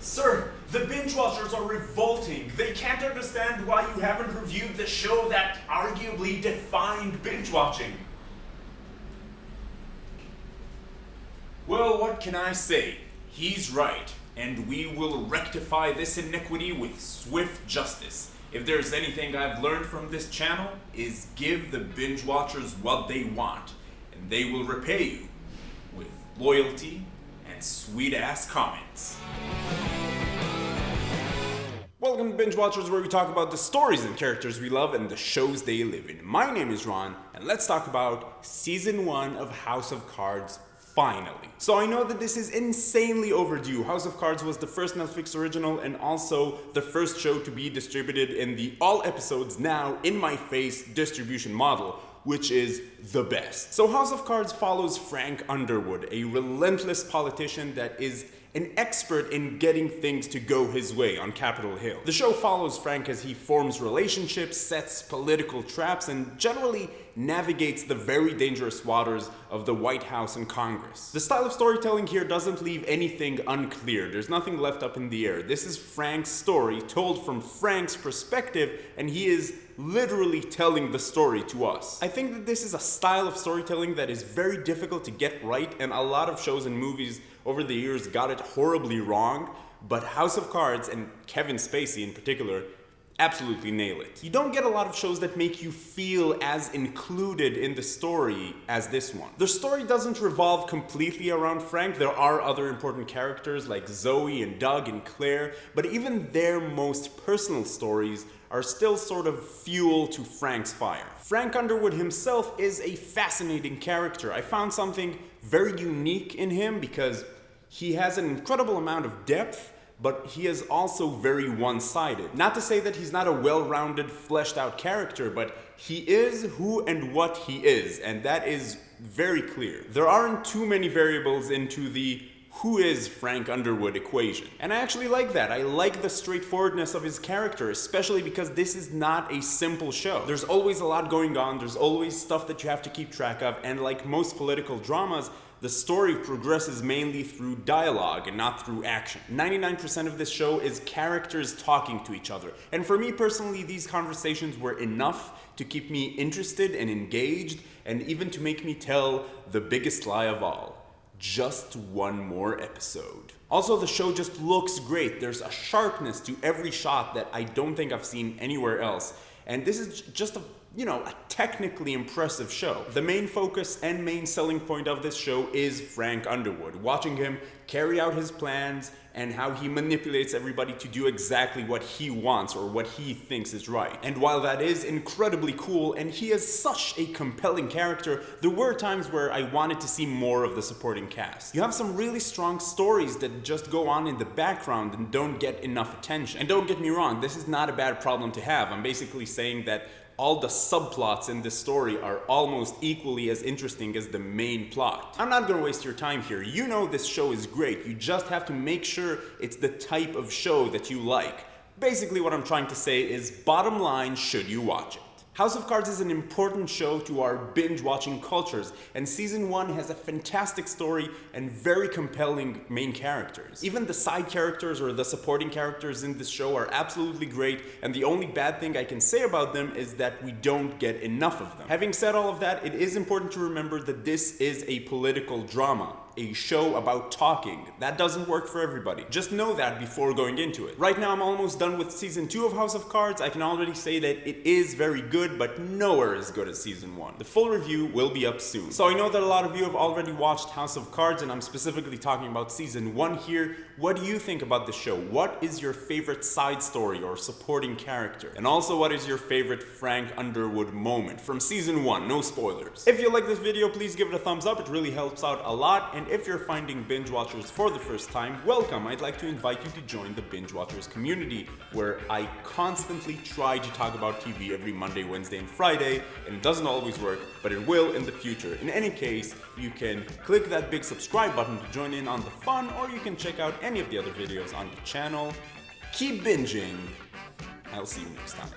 Sir, the binge watchers are revolting. They can't understand why you haven't reviewed the show that arguably defined binge watching. Well, what can I say? He's right, and we will rectify this iniquity with swift justice. If there's anything I've learned from this channel, is give the binge watchers what they want, and they will repay you with loyalty and sweet-ass comments. Welcome to Binge Watchers, where we talk about the stories and characters we love and the shows they live in. My name is Ron, and let's talk about Season 1 of House of Cards, finally. So I know that this is insanely overdue. House of Cards was the first Netflix original and also the first show to be distributed in the all episodes now in my face distribution model, which is the best. So House of Cards follows Frank Underwood, a relentless politician that is an expert in getting things to go his way on Capitol Hill. The show follows Frank as he forms relationships, sets political traps, and generally navigates the very dangerous waters of the White House and Congress. The style of storytelling here doesn't leave anything unclear. There's nothing left up in the air. This is Frank's story told from Frank's perspective, and he is literally telling the story to us. I think that this is a style of storytelling that is very difficult to get right, and a lot of shows and movies over the years got it horribly wrong, but House of Cards, and Kevin Spacey in particular, absolutely nail it. You don't get a lot of shows that make you feel as included in the story as this one. The story doesn't revolve completely around Frank. There are other important characters like Zoe and Doug and Claire, but even their most personal stories are still sort of fuel to Frank's fire. Frank Underwood himself is a fascinating character. I found something very unique in him because he has an incredible amount of depth, but he is also very one-sided. Not to say that he's not a well-rounded, fleshed-out character, but he is who and what he is, and that is very clear. There aren't too many variables into the who is Frank Underwood equation. And I actually like that. I like the straightforwardness of his character, especially because this is not a simple show. There's always a lot going on, there's always stuff that you have to keep track of, and like most political dramas, the story progresses mainly through dialogue and not through action. 99% of this show is characters talking to each other. And for me personally, these conversations were enough to keep me interested and engaged, and even to make me tell the biggest lie of all. Just one more episode. Also, the show just looks great. There's a sharpness to every shot that I don't think I've seen anywhere else. And this is just a technically impressive show. The main focus and main selling point of this show is Frank Underwood. Watching him carry out his plans and how he manipulates everybody to do exactly what he wants or what he thinks is right. And while that is incredibly cool and he is such a compelling character, there were times where I wanted to see more of the supporting cast. You have some really strong stories that just go on in the background and don't get enough attention. And don't get me wrong, this is not a bad problem to have. I'm basically saying that all the subplots in this story are almost equally as interesting as the main plot. I'm not gonna waste your time here. You know this show is great. You just have to make sure it's the type of show that you like. Basically what I'm trying to say is, bottom line, should you watch it? House of Cards is an important show to our binge-watching cultures, and Season 1 has a fantastic story and very compelling main characters. Even the side characters or the supporting characters in this show are absolutely great, and the only bad thing I can say about them is that we don't get enough of them. Having said all of that, it is important to remember that this is a political drama. A show about talking. That doesn't work for everybody. Just know that before going into it. Right now I'm almost done with Season 2 of House of Cards. I can already say that it is very good, but nowhere as good as Season 1. The full review will be up soon. So I know that a lot of you have already watched House of Cards, and I'm specifically talking about Season 1 here. What do you think about the show? What is your favorite side story or supporting character? And also, what is your favorite Frank Underwood moment from Season 1? No spoilers. If you like this video, please give it a thumbs up. It really helps out a lot. And if you're finding Binge Watchers for the first time, welcome. I'd like to invite you to join the Binge Watchers community, where I constantly try to talk about TV every Monday, Wednesday, and Friday, and it doesn't always work, but it will in the future. In any case, you can click that big subscribe button to join in on the fun, or you can check out any of the other videos on the channel. Keep binging. I'll see you next time.